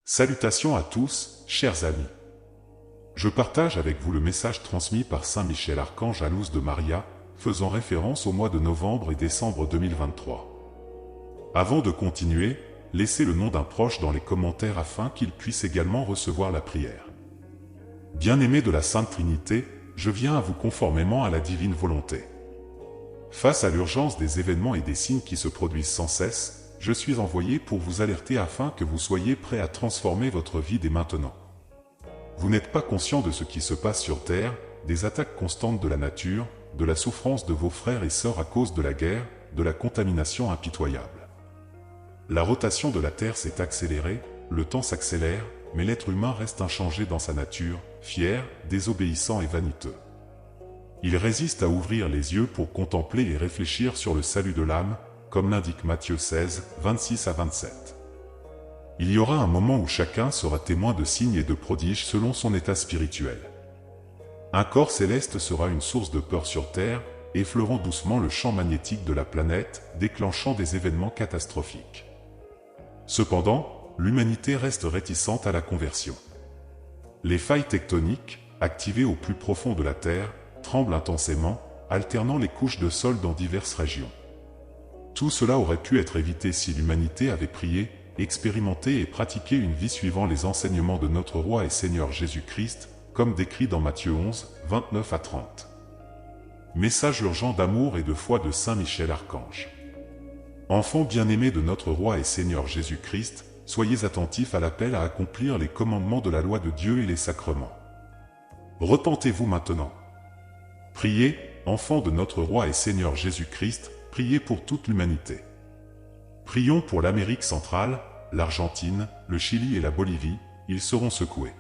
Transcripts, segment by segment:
Salutations à tous, chers amis. Je partage avec vous le message transmis par Saint Michel Archange à Luz de Maria, faisant référence au mois de novembre et décembre 2023. Avant de continuer, laissez le nom d'un proche dans les commentaires afin qu'il puisse également recevoir la prière. Bien-aimés de la Sainte Trinité, je viens à vous conformément à la divine volonté. Face à l'urgence des événements et des signes qui se produisent sans cesse, je suis envoyé pour vous alerter afin que vous soyez prêts à transformer votre vie dès maintenant. Vous n'êtes pas conscient de ce qui se passe sur Terre, des attaques constantes de la nature, de la souffrance de vos frères et sœurs à cause de la guerre, de la contamination impitoyable. La rotation de la Terre s'est accélérée, le temps s'accélère, mais l'être humain reste inchangé dans sa nature, fier, désobéissant et vaniteux. Il résiste à ouvrir les yeux pour contempler et réfléchir sur le salut de l'âme, comme l'indique Matthieu 16, 26 à 27. Il y aura un moment où chacun sera témoin de signes et de prodiges selon son état spirituel. Un corps céleste sera une source de peur sur Terre, effleurant doucement le champ magnétique de la planète, déclenchant des événements catastrophiques. Cependant, l'humanité reste réticente à la conversion. Les failles tectoniques, activées au plus profond de la Terre, tremblent intensément, alternant les couches de sol dans diverses régions. Tout cela aurait pu être évité si l'humanité avait prié, expérimenté et pratiqué une vie suivant les enseignements de notre Roi et Seigneur Jésus-Christ, comme décrit dans Matthieu 11, 29 à 30. Message urgent d'amour et de foi de Saint Michel Archange. Enfants bien-aimés de notre Roi et Seigneur Jésus-Christ, soyez attentifs à l'appel à accomplir les commandements de la loi de Dieu et les sacrements. Repentez-vous maintenant. Priez, enfants de notre Roi et Seigneur Jésus-Christ, priez pour toute l'humanité. Prions pour l'Amérique centrale, l'Argentine, le Chili et la Bolivie, ils seront secoués.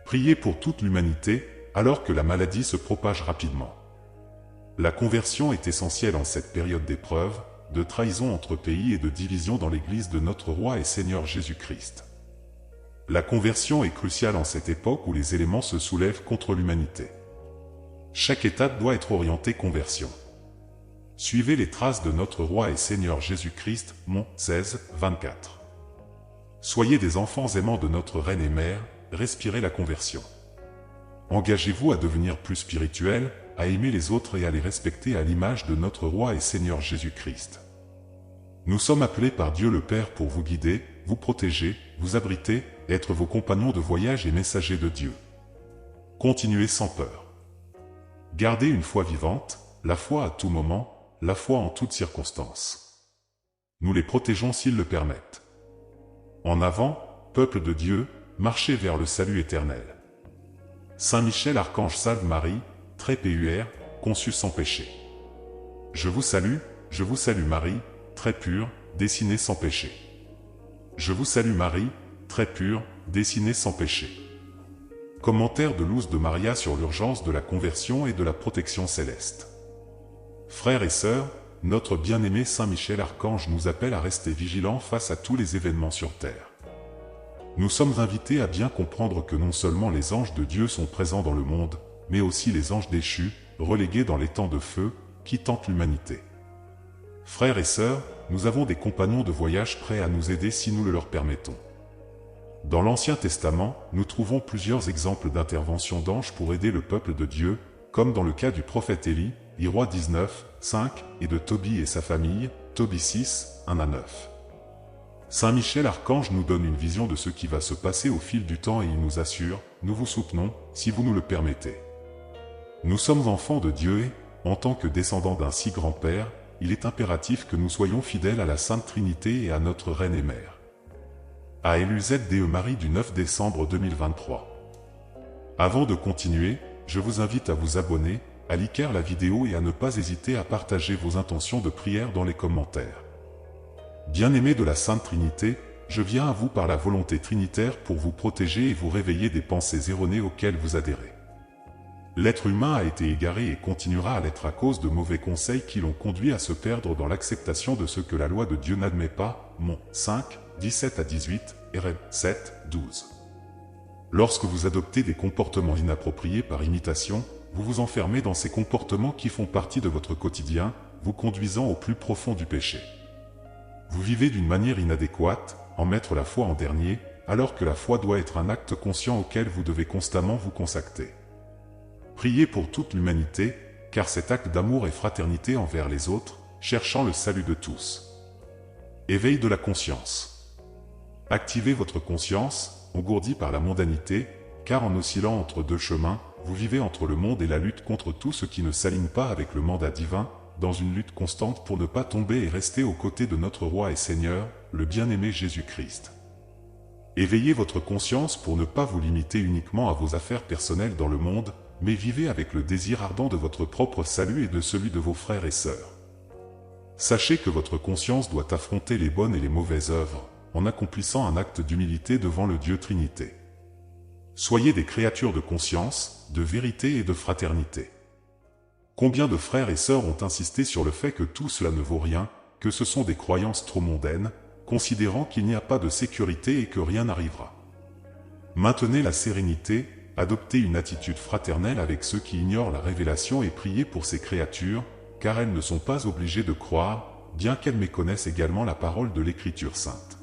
Priez pour toute l'humanité, alors que la maladie se propage rapidement. La conversion est essentielle en cette période d'épreuve, de trahison entre pays et de division dans l'Église de notre Roi et Seigneur Jésus-Christ. La conversion est cruciale en cette époque où les éléments se soulèvent contre l'humanité. Chaque étape doit être orientée conversion. Suivez les traces de notre Roi et Seigneur Jésus-Christ, Mont 16, 24. Soyez des enfants aimants de notre Reine et Mère, respirez la conversion. Engagez-vous à devenir plus spirituel, à aimer les autres et à les respecter à l'image de notre Roi et Seigneur Jésus-Christ. Nous sommes appelés par Dieu le Père pour vous guider, vous protéger, vous abriter, être vos compagnons de voyage et messagers de Dieu. Continuez sans peur. Gardez une foi vivante, la foi à tout moment, la foi en toutes circonstances. Nous les protégeons s'ils le permettent. En avant, peuple de Dieu, marchez vers le salut éternel. Saint Michel Archange salve Marie, très pure, conçue sans péché. Je vous salue Marie, très pure, dessinée sans péché. Je vous salue Marie, très pure, dessinée sans péché. Commentaire de Luz de Maria sur l'urgence de la conversion et de la protection céleste. Frères et sœurs, notre bien-aimé Saint Michel Archange nous appelle à rester vigilants face à tous les événements sur Terre. Nous sommes invités à bien comprendre que non seulement les anges de Dieu sont présents dans le monde, mais aussi les anges déchus, relégués dans les temps de feu, qui tentent l'humanité. Frères et sœurs, nous avons des compagnons de voyage prêts à nous aider si nous le leur permettons. Dans l'Ancien Testament, nous trouvons plusieurs exemples d'intervention d'anges pour aider le peuple de Dieu, comme dans le cas du prophète Élie, Roi 19, 5, et de Tobie et sa famille, Tobie 6, 1 à 9. Saint Michel Archange nous donne une vision de ce qui va se passer au fil du temps et il nous assure, nous vous soutenons, si vous nous le permettez. Nous sommes enfants de Dieu et, en tant que descendants d'un si grand Père, il est impératif que nous soyons fidèles à la Sainte Trinité et à notre Reine et Mère. À LUZDE Marie du 9 décembre 2023. Avant de continuer, je vous invite à vous abonner, à liker la vidéo et à ne pas hésiter à partager vos intentions de prière dans les commentaires. Bien-aimés de la Sainte Trinité, je viens à vous par la volonté trinitaire pour vous protéger et vous réveiller des pensées erronées auxquelles vous adhérez. L'être humain a été égaré et continuera à l'être à cause de mauvais conseils qui l'ont conduit à se perdre dans l'acceptation de ce que la loi de Dieu n'admet pas, Mont 5, 17 à 18, RM 7, 12. Lorsque vous adoptez des comportements inappropriés par imitation, vous vous enfermez dans ces comportements qui font partie de votre quotidien, vous conduisant au plus profond du péché. Vous vivez d'une manière inadéquate, en mettre la foi en dernier, alors que la foi doit être un acte conscient auquel vous devez constamment vous consacrer. Priez pour toute l'humanité, car cet acte d'amour et fraternité envers les autres, cherchant le salut de tous. Éveil de la conscience. Activez votre conscience, engourdie par la mondanité, car en oscillant entre deux chemins, vous vivez entre le monde et la lutte contre tout ce qui ne s'aligne pas avec le mandat divin, dans une lutte constante pour ne pas tomber et rester aux côtés de notre Roi et Seigneur, le bien-aimé Jésus-Christ. Éveillez votre conscience pour ne pas vous limiter uniquement à vos affaires personnelles dans le monde, mais vivez avec le désir ardent de votre propre salut et de celui de vos frères et sœurs. Sachez que votre conscience doit affronter les bonnes et les mauvaises œuvres, en accomplissant un acte d'humilité devant le Dieu Trinité. Soyez des créatures de conscience, de vérité et de fraternité. Combien de frères et sœurs ont insisté sur le fait que tout cela ne vaut rien, que ce sont des croyances trop mondaines, considérant qu'il n'y a pas de sécurité et que rien n'arrivera. Maintenez la sérénité, adoptez une attitude fraternelle avec ceux qui ignorent la révélation et priez pour ces créatures, car elles ne sont pas obligées de croire, bien qu'elles méconnaissent également la parole de l'Écriture sainte.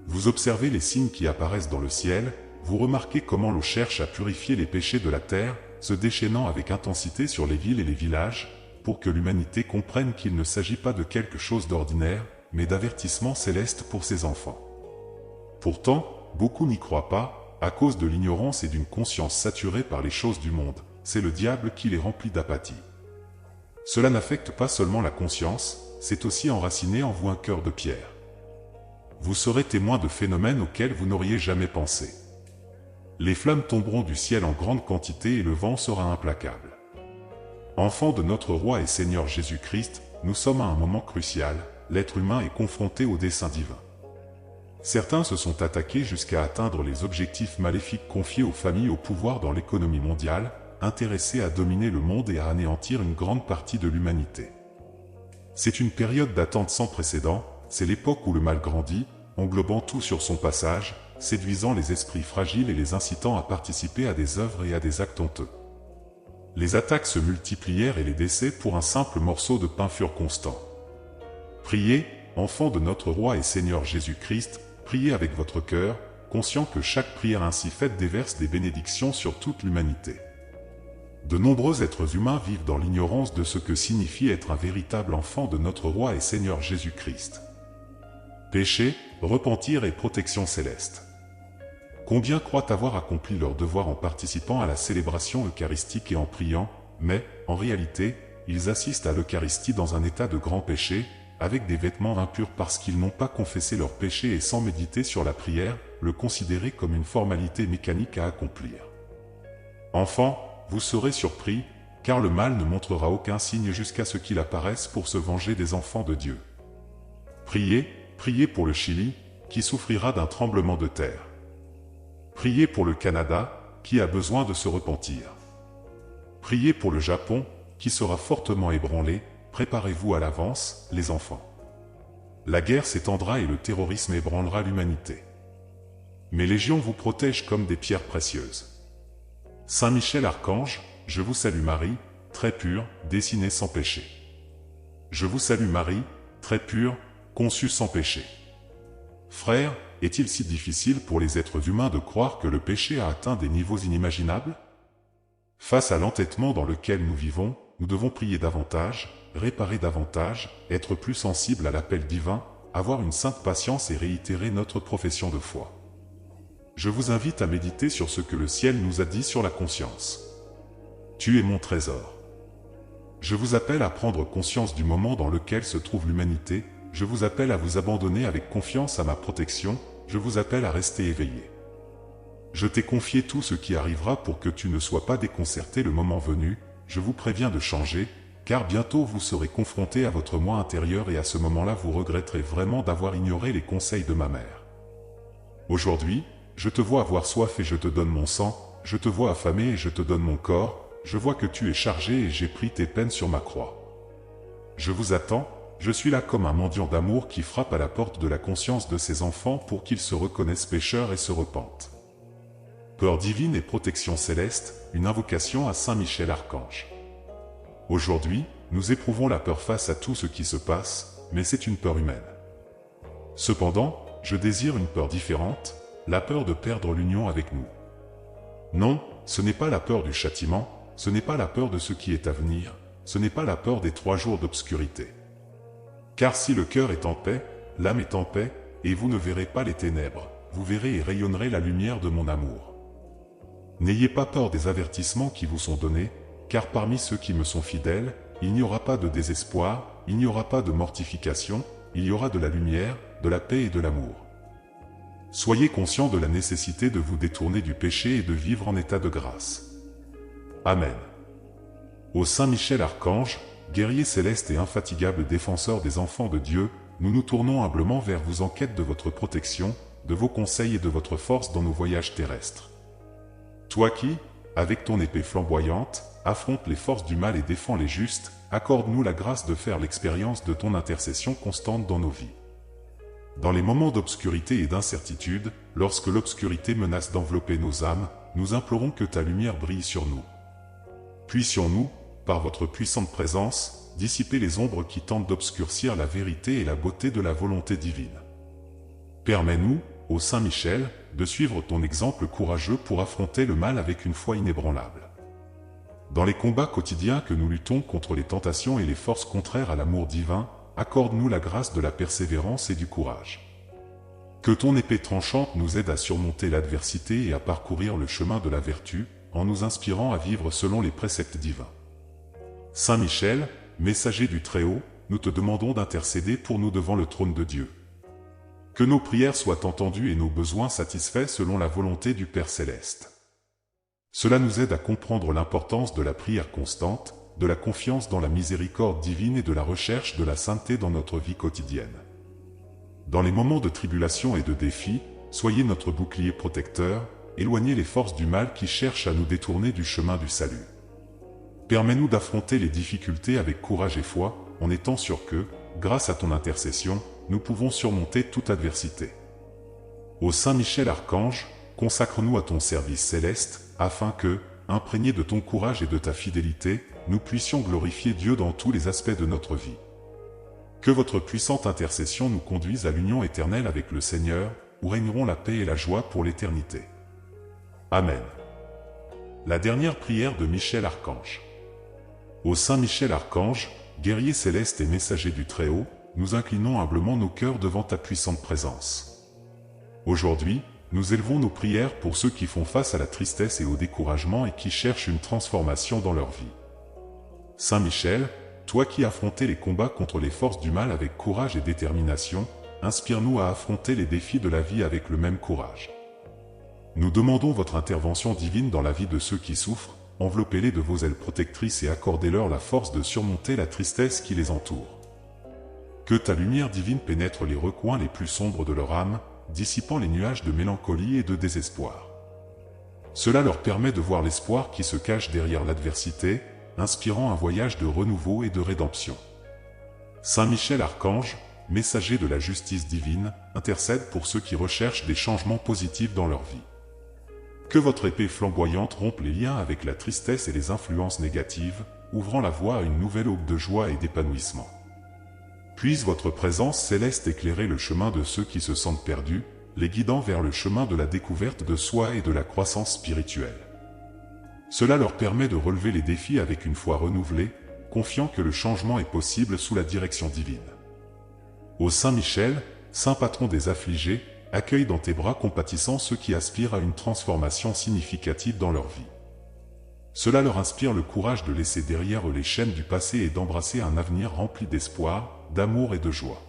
Vous observez les signes qui apparaissent dans le ciel, vous remarquez comment l'eau cherche à purifier les péchés de la terre, se déchaînant avec intensité sur les villes et les villages, pour que l'humanité comprenne qu'il ne s'agit pas de quelque chose d'ordinaire, mais d'avertissement céleste pour ses enfants. Pourtant, beaucoup n'y croient pas, à cause de l'ignorance et d'une conscience saturée par les choses du monde. C'est le diable qui les remplit d'apathie. Cela n'affecte pas seulement la conscience, c'est aussi enraciné en vous un cœur de pierre. Vous serez témoin de phénomènes auxquels vous n'auriez jamais pensé. Les flammes tomberont du ciel en grande quantité et le vent sera implacable. Enfants de notre Roi et Seigneur Jésus-Christ, nous sommes à un moment crucial, l'être humain est confronté au dessein divin. Certains se sont attaqués jusqu'à atteindre les objectifs maléfiques confiés aux familles au pouvoir dans l'économie mondiale, intéressés à dominer le monde et à anéantir une grande partie de l'humanité. C'est une période d'attente sans précédent, c'est l'époque où le mal grandit, englobant tout sur son passage, séduisant les esprits fragiles et les incitant à participer à des œuvres et à des actes honteux. Les attaques se multiplièrent et les décès pour un simple morceau de pain furent constants. Priez, enfants de notre Roi et Seigneur Jésus-Christ, priez avec votre cœur, conscient que chaque prière ainsi faite déverse des bénédictions sur toute l'humanité. De nombreux êtres humains vivent dans l'ignorance de ce que signifie être un véritable enfant de notre Roi et Seigneur Jésus-Christ. Péché, repentir et protection céleste. Combien croient avoir accompli leur devoir en participant à la célébration eucharistique et en priant, mais, en réalité, ils assistent à l'Eucharistie dans un état de grand péché, avec des vêtements impurs parce qu'ils n'ont pas confessé leurs péchés et sans méditer sur la prière, le considérer comme une formalité mécanique à accomplir. Enfants, vous serez surpris, car le mal ne montrera aucun signe jusqu'à ce qu'il apparaisse pour se venger des enfants de Dieu. Priez, priez pour le Chili, qui souffrira d'un tremblement de terre. Priez pour le Canada, qui a besoin de se repentir. Priez pour le Japon, qui sera fortement ébranlé, préparez-vous à l'avance, les enfants. La guerre s'étendra et le terrorisme ébranlera l'humanité. Mes légions vous protègent comme des pierres précieuses. Saint Michel Archange, je vous salue Marie, très pure, dessinée sans péché. Je vous salue Marie, très pure, conçue sans péché. Frères, est-il si difficile pour les êtres humains de croire que le péché a atteint des niveaux inimaginables? Face à l'entêtement dans lequel nous vivons, nous devons prier davantage, réparer davantage, être plus sensibles à l'appel divin, avoir une sainte patience et réitérer notre profession de foi. Je vous invite à méditer sur ce que le ciel nous a dit sur la conscience. Tu es mon trésor. Je vous appelle à prendre conscience du moment dans lequel se trouve l'humanité, je vous appelle à vous abandonner avec confiance à ma protection, je vous appelle à rester éveillé. Je t'ai confié tout ce qui arrivera pour que tu ne sois pas déconcerté le moment venu, je vous préviens de changer, car bientôt vous serez confronté à votre moi intérieur et à ce moment-là vous regretterez vraiment d'avoir ignoré les conseils de ma mère. Aujourd'hui, je te vois avoir soif et je te donne mon sang, je te vois affamé et je te donne mon corps, je vois que tu es chargé et j'ai pris tes peines sur ma croix. Je vous attends, je suis là comme un mendiant d'amour qui frappe à la porte de la conscience de ses enfants pour qu'ils se reconnaissent pécheurs et se repentent. Peur divine et protection céleste, une invocation à Saint Michel Archange. Aujourd'hui, nous éprouvons la peur face à tout ce qui se passe, mais c'est une peur humaine. Cependant, je désire une peur différente, la peur de perdre l'union avec nous. Non, ce n'est pas la peur du châtiment, ce n'est pas la peur de ce qui est à venir, ce n'est pas la peur des 3 jours d'obscurité. Car si le cœur est en paix, l'âme est en paix, et vous ne verrez pas les ténèbres, vous verrez et rayonnerez la lumière de mon amour. N'ayez pas peur des avertissements qui vous sont donnés, car parmi ceux qui me sont fidèles, il n'y aura pas de désespoir, il n'y aura pas de mortification, il y aura de la lumière, de la paix et de l'amour. Soyez conscients de la nécessité de vous détourner du péché et de vivre en état de grâce. Amen. Ô Saint Michel Archange, guerrier céleste et infatigable défenseur des enfants de Dieu, nous nous tournons humblement vers vous en quête de votre protection, de vos conseils et de votre force dans nos voyages terrestres. Toi qui, avec ton épée flamboyante, affrontes les forces du mal et défends les justes, accorde-nous la grâce de faire l'expérience de ton intercession constante dans nos vies. Dans les moments d'obscurité et d'incertitude, lorsque l'obscurité menace d'envelopper nos âmes, nous implorons que ta lumière brille sur nous. Puissions-nous, par votre puissante présence, dissiper les ombres qui tentent d'obscurcir la vérité et la beauté de la volonté divine. Permets-nous, ô Saint Michel, de suivre ton exemple courageux pour affronter le mal avec une foi inébranlable. Dans les combats quotidiens que nous luttons contre les tentations et les forces contraires à l'amour divin, accorde-nous la grâce de la persévérance et du courage. Que ton épée tranchante nous aide à surmonter l'adversité et à parcourir le chemin de la vertu, en nous inspirant à vivre selon les préceptes divins. Saint Michel, messager du Très-Haut, nous te demandons d'intercéder pour nous devant le trône de Dieu. Que nos prières soient entendues et nos besoins satisfaits selon la volonté du Père Céleste. Cela nous aide à comprendre l'importance de la prière constante, de la confiance dans la miséricorde divine et de la recherche de la sainteté dans notre vie quotidienne. Dans les moments de tribulation et de défi, soyez notre bouclier protecteur, éloignez les forces du mal qui cherchent à nous détourner du chemin du salut. Permets-nous d'affronter les difficultés avec courage et foi, en étant sûrs que, grâce à ton intercession, nous pouvons surmonter toute adversité. Ô Saint Michel Archange, consacre-nous à ton service céleste, afin que, imprégnés de ton courage et de ta fidélité, nous puissions glorifier Dieu dans tous les aspects de notre vie. Que votre puissante intercession nous conduise à l'union éternelle avec le Seigneur, où régneront la paix et la joie pour l'éternité. Amen. La dernière prière de Michel Archange. Ô Saint Michel Archange, guerrier céleste et messager du Très-Haut, nous inclinons humblement nos cœurs devant ta puissante présence. Aujourd'hui, nous élevons nos prières pour ceux qui font face à la tristesse et au découragement et qui cherchent une transformation dans leur vie. Saint Michel, toi qui affrontais les combats contre les forces du mal avec courage et détermination, inspire-nous à affronter les défis de la vie avec le même courage. Nous demandons votre intervention divine dans la vie de ceux qui souffrent, enveloppez-les de vos ailes protectrices et accordez-leur la force de surmonter la tristesse qui les entoure. Que ta lumière divine pénètre les recoins les plus sombres de leur âme, dissipant les nuages de mélancolie et de désespoir. Cela leur permet de voir l'espoir qui se cache derrière l'adversité, inspirant un voyage de renouveau et de rédemption. Saint Michel Archange, messager de la justice divine, intercède pour ceux qui recherchent des changements positifs dans leur vie. Que votre épée flamboyante rompe les liens avec la tristesse et les influences négatives, ouvrant la voie à une nouvelle aube de joie et d'épanouissement. Puisse votre présence céleste éclairer le chemin de ceux qui se sentent perdus, les guidant vers le chemin de la découverte de soi et de la croissance spirituelle. Cela leur permet de relever les défis avec une foi renouvelée, confiant que le changement est possible sous la direction divine. Ô Saint Michel, saint patron des affligés, accueille dans tes bras compatissants ceux qui aspirent à une transformation significative dans leur vie. Cela leur inspire le courage de laisser derrière eux les chaînes du passé et d'embrasser un avenir rempli d'espoir, d'amour et de joie.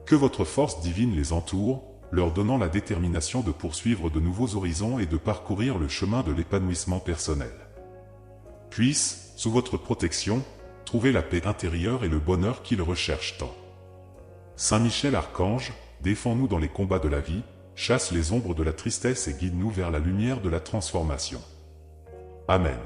Que votre force divine les entoure, leur donnant la détermination de poursuivre de nouveaux horizons et de parcourir le chemin de l'épanouissement personnel. Puisse, sous votre protection, trouver la paix intérieure et le bonheur qu'ils recherchent tant. Saint Michel Archange, défends-nous dans les combats de la vie, chasse les ombres de la tristesse et guide-nous vers la lumière de la transformation. Amen.